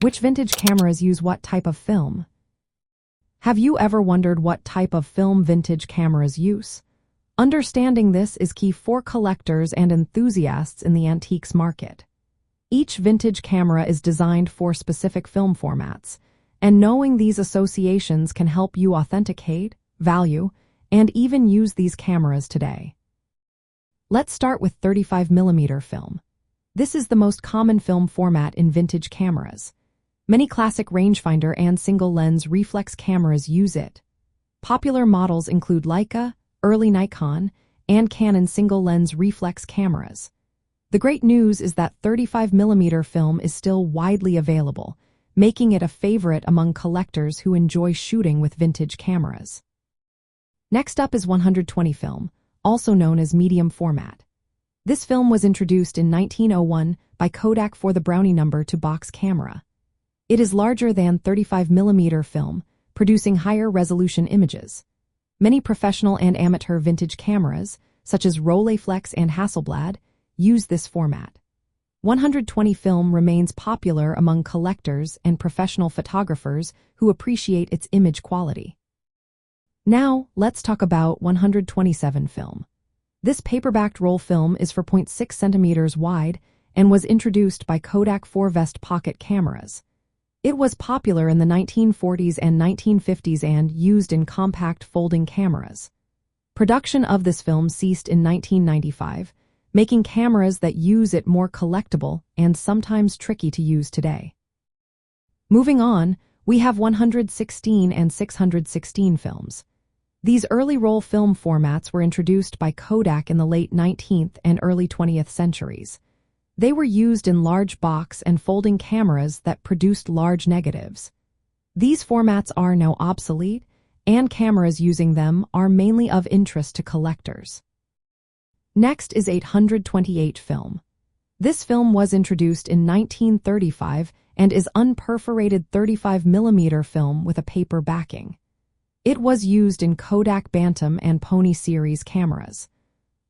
Which vintage cameras use what type of film? Have you ever wondered what type of film vintage cameras use? Understanding this is key for collectors and enthusiasts in the antiques market. Each vintage camera is designed for specific film formats, and knowing these associations can help you authenticate, value, and even use these cameras today. Let's start with 35mm film. This is the most common film format in vintage cameras. Many classic rangefinder and single-lens reflex cameras use it. Popular models include Leica, early Nikon, and Canon single-lens reflex cameras. The great news is that 35mm film is still widely available, making it a favorite among collectors who enjoy shooting with vintage cameras. Next up is 120 film, also known as medium format. This film was introduced in 1901 by Kodak for the Brownie number 2 box camera. It is larger than 35mm film, producing higher resolution images. Many professional and amateur vintage cameras, such as Rolleiflex and Hasselblad, use this format. 120 film remains popular among collectors and professional photographers who appreciate its image quality. Now, let's talk about 127 film. This paper-backed roll film is for 0.6 centimeters wide and was introduced by Kodak for vest pocket cameras. It was popular in the 1940s and 1950s and used in compact folding cameras. Production of this film ceased in 1995, making cameras that use it more collectible and sometimes tricky to use today. Moving on, we have 116 and 616 films. These early roll film formats were introduced by Kodak in the late 19th and early 20th centuries. They were used in large box and folding cameras that produced large negatives. These formats are now obsolete, and cameras using them are mainly of interest to collectors. Next is 828 film. This film was introduced in 1935 and is unperforated 35mm film with a paper backing. It was used in Kodak Bantam and Pony series cameras.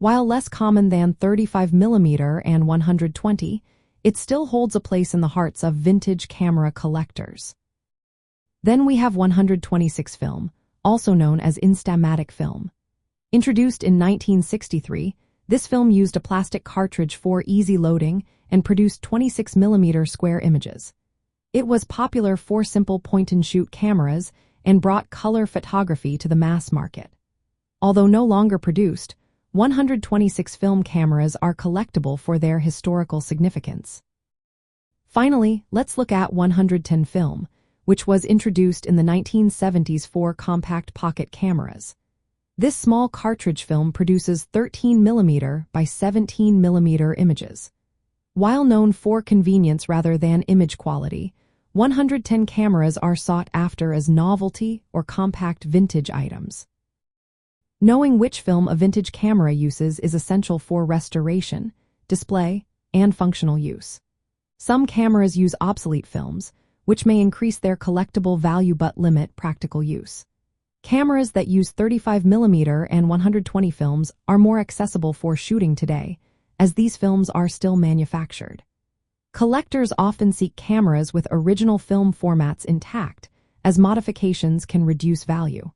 While less common than 35mm and 120, it still holds a place in the hearts of vintage camera collectors. Then we have 126 film, also known as Instamatic film. Introduced in 1963, this film used a plastic cartridge for easy loading and produced 26mm square images. It was popular for simple point-and-shoot cameras and brought color photography to the mass market. Although no longer produced, 126 film cameras are collectible for their historical significance. Finally, let's look at 110 film, which was introduced in the 1970s for compact pocket cameras. This small cartridge film produces 13mm by 17mm images. While known for convenience rather than image quality, 110 cameras are sought after as novelty or compact vintage items. Knowing which film a vintage camera uses is essential for restoration, display, and functional use. Some cameras use obsolete films, which may increase their collectible value but limit practical use. Cameras that use 35mm and 120 films are more accessible for shooting today, as these films are still manufactured. Collectors often seek cameras with original film formats intact, as modifications can reduce value.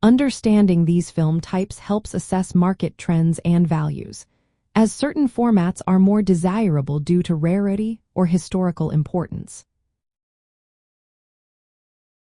Understanding these film types helps assess market trends and values, as certain formats are more desirable due to rarity or historical importance.